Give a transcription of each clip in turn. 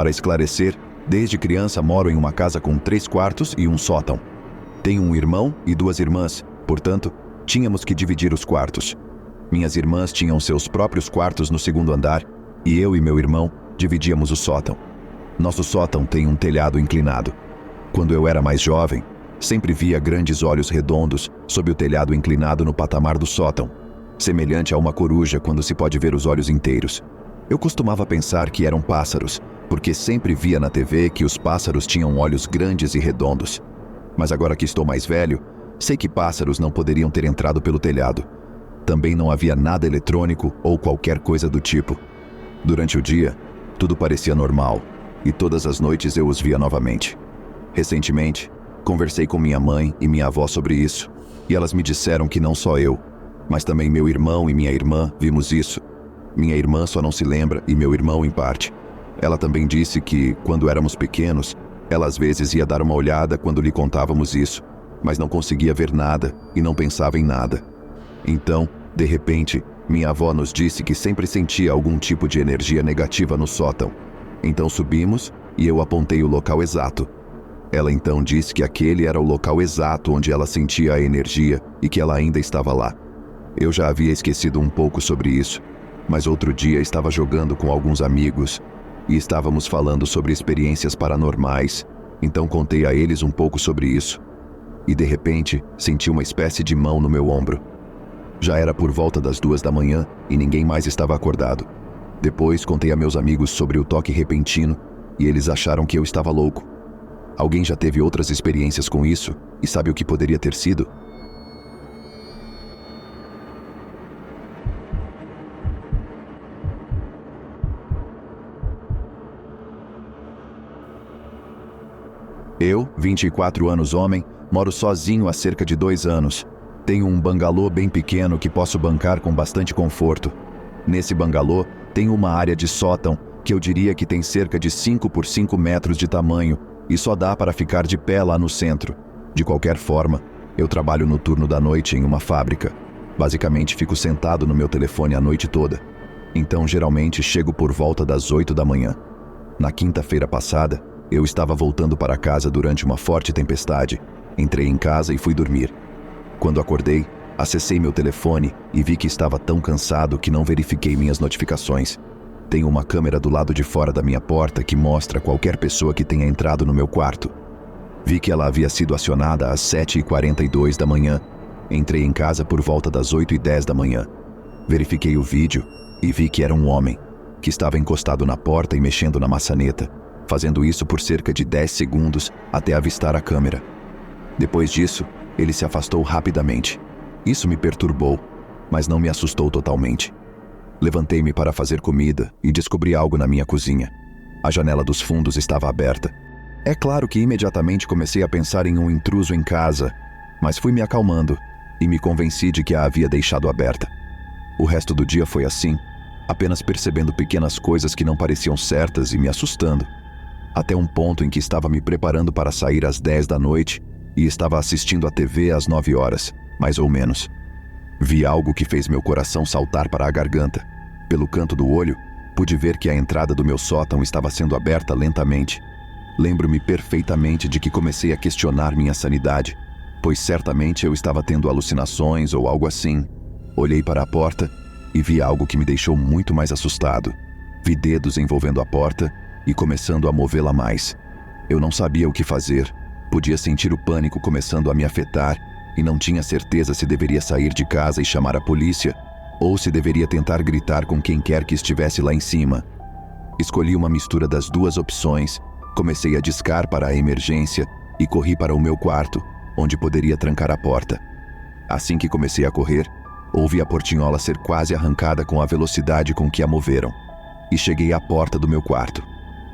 Para esclarecer, desde criança moro em uma casa com 3 quartos e um sótão. Tenho um irmão e 2 irmãs, portanto, tínhamos que dividir os quartos. Minhas irmãs tinham seus próprios quartos no 2º andar e eu e meu irmão dividíamos o sótão. Nosso sótão tem um telhado inclinado. Quando eu era mais jovem, sempre via grandes olhos redondos sob o telhado inclinado no patamar do sótão, semelhante a uma coruja quando se pode ver os olhos inteiros. Eu costumava pensar que eram pássaros, porque sempre via na TV que os pássaros tinham olhos grandes e redondos. Mas agora que estou mais velho, sei que pássaros não poderiam ter entrado pelo telhado. Também não havia nada eletrônico ou qualquer coisa do tipo. Durante o dia, tudo parecia normal, e todas as noites eu os via novamente. Recentemente, conversei com minha mãe e minha avó sobre isso, e elas me disseram que não só eu, mas também meu irmão e minha irmã vimos isso. Minha irmã só não se lembra e meu irmão em parte. Ela também disse que, quando éramos pequenos, ela às vezes ia dar uma olhada quando lhe contávamos isso, mas não conseguia ver nada e não pensava em nada. Então, de repente, minha avó nos disse que sempre sentia algum tipo de energia negativa no sótão. Então subimos e eu apontei o local exato. Ela então disse que aquele era o local exato onde ela sentia a energia e que ela ainda estava lá. Eu já havia esquecido um pouco sobre isso, mas outro dia estava jogando com alguns amigos e estávamos falando sobre experiências paranormais, então contei a eles um pouco sobre isso. E de repente, senti uma espécie de mão no meu ombro. Já era por volta das 2 da manhã e ninguém mais estava acordado. Depois contei a meus amigos sobre o toque repentino e eles acharam que eu estava louco. Alguém já teve outras experiências com isso e sabe o que poderia ter sido? Eu, 24 anos homem, moro sozinho há cerca de 2 anos. Tenho um bangalô bem pequeno que posso bancar com bastante conforto. Nesse bangalô, tenho uma área de sótão que eu diria que tem cerca de 5 por 5 metros de tamanho e só dá para ficar de pé lá no centro. De qualquer forma, eu trabalho no turno da noite em uma fábrica. Basicamente, fico sentado no meu telefone a noite toda. Então, geralmente, chego por volta das 8 da manhã. Na quinta-feira passada, eu estava voltando para casa durante uma forte tempestade. Entrei em casa e fui dormir. Quando acordei, acessei meu telefone e vi que estava tão cansado que não verifiquei minhas notificações. Tenho uma câmera do lado de fora da minha porta que mostra qualquer pessoa que tenha entrado no meu quarto. Vi que ela havia sido acionada às 7h42 da manhã. Entrei em casa por volta das 8h10 da manhã. Verifiquei o vídeo e vi que era um homem, que estava encostado na porta e mexendo na maçaneta, fazendo isso por cerca de 10 segundos até avistar a câmera. Depois disso, ele se afastou rapidamente. Isso me perturbou, mas não me assustou totalmente. Levantei-me para fazer comida e descobri algo na minha cozinha. A janela dos fundos estava aberta. É claro que imediatamente comecei a pensar em um intruso em casa, mas fui me acalmando e me convenci de que a havia deixado aberta. O resto do dia foi assim, apenas percebendo pequenas coisas que não pareciam certas e me assustando. Até um ponto em que estava me preparando para sair às 10 da noite e estava assistindo a TV às 9 horas, mais ou menos. Vi algo que fez meu coração saltar para a garganta. Pelo canto do olho, pude ver que a entrada do meu sótão estava sendo aberta lentamente. Lembro-me perfeitamente de que comecei a questionar minha sanidade, pois certamente eu estava tendo alucinações ou algo assim. Olhei para a porta e vi algo que me deixou muito mais assustado. Vi dedos envolvendo a porta e começando a movê-la mais. Eu não sabia o que fazer. Podia sentir o pânico começando a me afetar e não tinha certeza se deveria sair de casa e chamar a polícia ou se deveria tentar gritar com quem quer que estivesse lá em cima. Escolhi uma mistura das duas opções, comecei a discar para a emergência e corri para o meu quarto, onde poderia trancar a porta. Assim que comecei a correr, ouvi a portinhola ser quase arrancada com a velocidade com que a moveram, e cheguei à porta do meu quarto.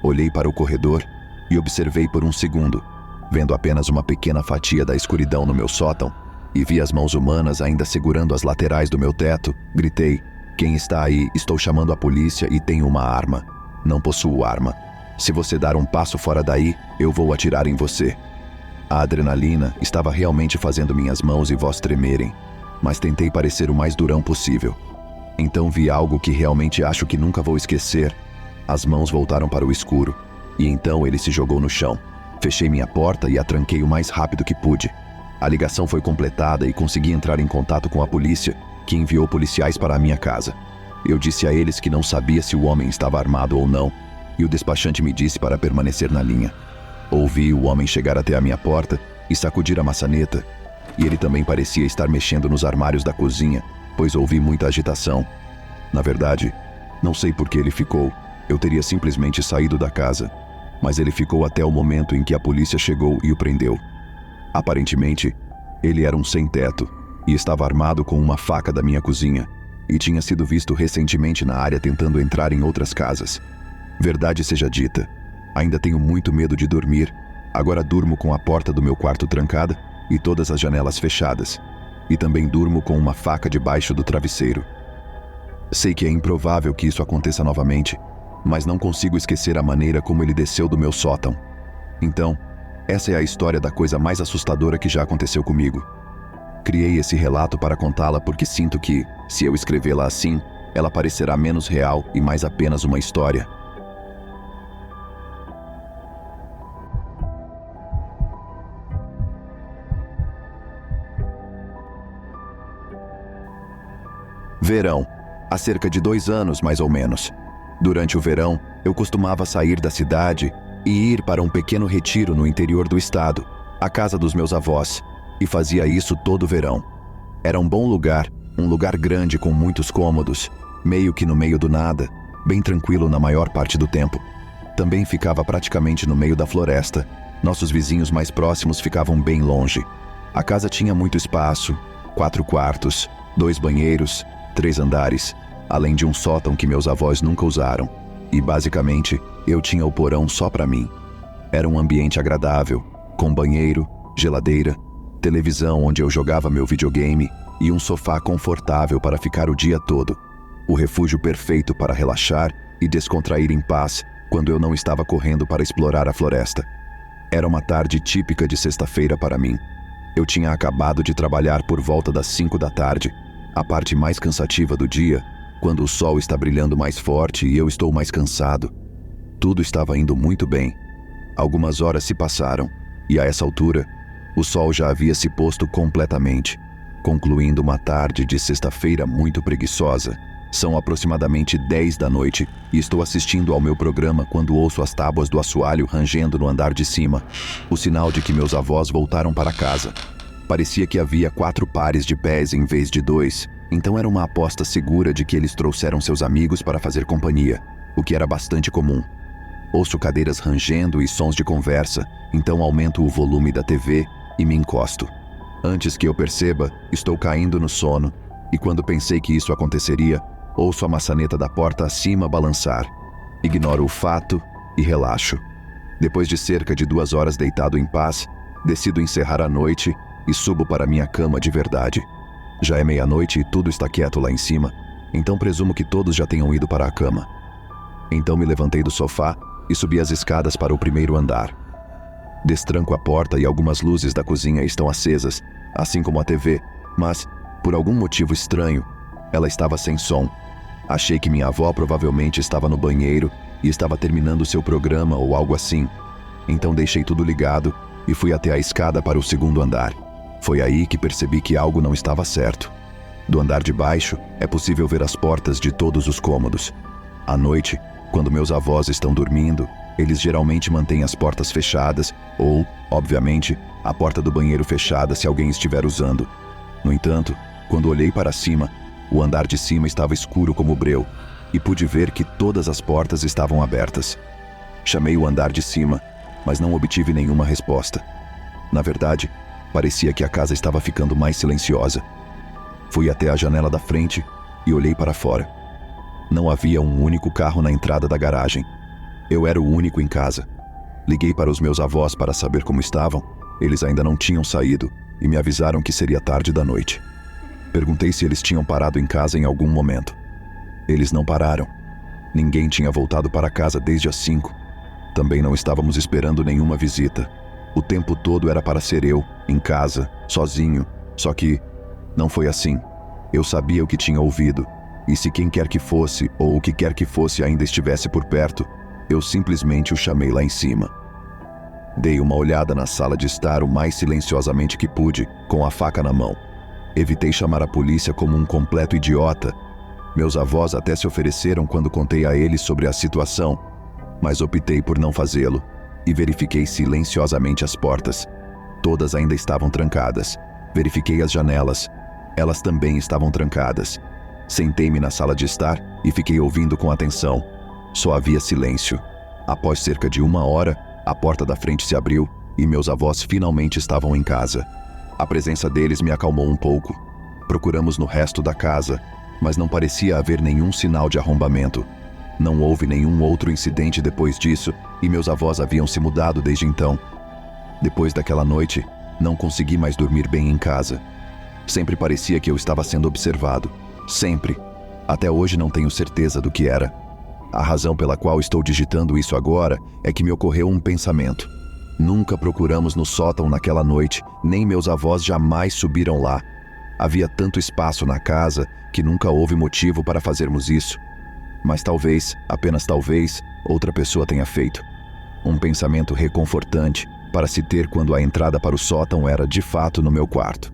Olhei para o corredor e observei por um segundo, vendo apenas uma pequena fatia da escuridão no meu sótão, e vi as mãos humanas ainda segurando as laterais do meu teto. Gritei: "Quem está aí? Estou chamando a polícia e tenho uma arma. Não possuo arma. Se você dar um passo fora daí, eu vou atirar em você." A adrenalina estava realmente fazendo minhas mãos e voz tremerem, mas tentei parecer o mais durão possível. Então vi algo que realmente acho que nunca vou esquecer. As mãos voltaram para o escuro, e então ele se jogou no chão. Fechei minha porta e a tranquei o mais rápido que pude. A ligação foi completada e consegui entrar em contato com a polícia, que enviou policiais para a minha casa. Eu disse a eles que não sabia se o homem estava armado ou não, e o despachante me disse para permanecer na linha. Ouvi o homem chegar até a minha porta e sacudir a maçaneta, e ele também parecia estar mexendo nos armários da cozinha, pois ouvi muita agitação. Na verdade, não sei por que ele ficou. Eu teria simplesmente saído da casa, mas ele ficou até o momento em que a polícia chegou e o prendeu. Aparentemente, ele era um sem-teto e estava armado com uma faca da minha cozinha e tinha sido visto recentemente na área tentando entrar em outras casas. Verdade seja dita, ainda tenho muito medo de dormir. Agora durmo com a porta do meu quarto trancada e todas as janelas fechadas, e também durmo com uma faca debaixo do travesseiro. Sei que é improvável que isso aconteça novamente, mas não consigo esquecer a maneira como ele desceu do meu sótão. Então, essa é a história da coisa mais assustadora que já aconteceu comigo. Criei esse relato para contá-la porque sinto que, se eu escrevê-la assim, ela parecerá menos real e mais apenas uma história. Verão. Há cerca de 2 anos, mais ou menos. Durante o verão, eu costumava sair da cidade e ir para um pequeno retiro no interior do estado, a casa dos meus avós, e fazia isso todo verão. Era um bom lugar, um lugar grande com muitos cômodos, meio que no meio do nada, bem tranquilo na maior parte do tempo. Também ficava praticamente no meio da floresta. Nossos vizinhos mais próximos ficavam bem longe. A casa tinha muito espaço, 4 quartos, 2 banheiros, 3 andares, além de um sótão que meus avós nunca usaram. E basicamente, eu tinha o porão só para mim. Era um ambiente agradável, com banheiro, geladeira, televisão onde eu jogava meu videogame e um sofá confortável para ficar o dia todo. O refúgio perfeito para relaxar e descontrair em paz quando eu não estava correndo para explorar a floresta. Era uma tarde típica de sexta-feira para mim. Eu tinha acabado de trabalhar por volta das 5 da tarde, a parte mais cansativa do dia, quando o sol está brilhando mais forte e eu estou mais cansado. Tudo estava indo muito bem. Algumas horas se passaram, e a essa altura, o sol já havia se posto completamente, concluindo uma tarde de sexta-feira muito preguiçosa. São aproximadamente 10 da noite e estou assistindo ao meu programa quando ouço as tábuas do assoalho rangendo no andar de cima, o sinal de que meus avós voltaram para casa. Parecia que havia 4 pares de pés em vez de 2, então era uma aposta segura de que eles trouxeram seus amigos para fazer companhia, o que era bastante comum. Ouço cadeiras rangendo e sons de conversa, então aumento o volume da TV e me encosto. Antes que eu perceba, estou caindo no sono, e quando pensei que isso aconteceria, ouço a maçaneta da porta acima balançar. Ignoro o fato e relaxo. Depois de cerca de 2 horas deitado em paz, decido encerrar a noite e subo para minha cama de verdade. Já é meia-noite e tudo está quieto lá em cima, então presumo que todos já tenham ido para a cama. Então me levantei do sofá e subi as escadas para o primeiro andar. Destranco a porta e algumas luzes da cozinha estão acesas, assim como a TV, mas, por algum motivo estranho, ela estava sem som. Achei que minha avó provavelmente estava no banheiro e estava terminando seu programa ou algo assim. Então deixei tudo ligado e fui até a escada para o segundo andar. Foi aí que percebi que algo não estava certo. Do andar de baixo, é possível ver as portas de todos os cômodos. À noite, quando meus avós estão dormindo, eles geralmente mantêm as portas fechadas ou, obviamente, a porta do banheiro fechada se alguém estiver usando. No entanto, quando olhei para cima, o andar de cima estava escuro como breu e pude ver que todas as portas estavam abertas. Chamei o andar de cima, mas não obtive nenhuma resposta. Na verdade, parecia que a casa estava ficando mais silenciosa. Fui até a janela da frente e olhei para fora. Não havia um único carro na entrada da garagem. Eu era o único em casa. Liguei para os meus avós para saber como estavam. Eles ainda não tinham saído e me avisaram que seria tarde da noite. Perguntei se eles tinham parado em casa em algum momento. Eles não pararam. Ninguém tinha voltado para casa desde as 5. Também não estávamos esperando nenhuma visita. O tempo todo era para ser eu, em casa, sozinho. Só que não foi assim. Eu sabia o que tinha ouvido. E se quem quer que fosse, ou o que quer que fosse ainda estivesse por perto, Eu simplesmente o chamei lá em cima. Dei uma olhada na sala de estar o mais silenciosamente que pude, com a faca na mão. Evitei chamar a polícia como um completo idiota. Meus avós até se ofereceram quando contei a eles sobre a situação, mas optei por não fazê-lo e verifiquei silenciosamente as portas. Todas ainda estavam trancadas. Verifiquei as janelas. Elas também estavam trancadas. Sentei-me na sala de estar e fiquei ouvindo com atenção. Só havia silêncio. Após cerca de 1 hora, a porta da frente se abriu e meus avós finalmente estavam em casa. A presença deles me acalmou um pouco. Procuramos no resto da casa, mas não parecia haver nenhum sinal de arrombamento. Não houve nenhum outro incidente depois disso e meus avós haviam se mudado desde então. Depois daquela noite, não consegui mais dormir bem em casa. Sempre parecia que eu estava sendo observado. Sempre. Até hoje não tenho certeza do que era. A razão pela qual estou digitando isso agora é que me ocorreu um pensamento. Nunca procuramos no sótão naquela noite, nem meus avós jamais subiram lá. Havia tanto espaço na casa que nunca houve motivo para fazermos isso. Mas talvez, apenas talvez, outra pessoa tenha feito. Um pensamento reconfortante para se ter quando a entrada para o sótão era de fato no meu quarto.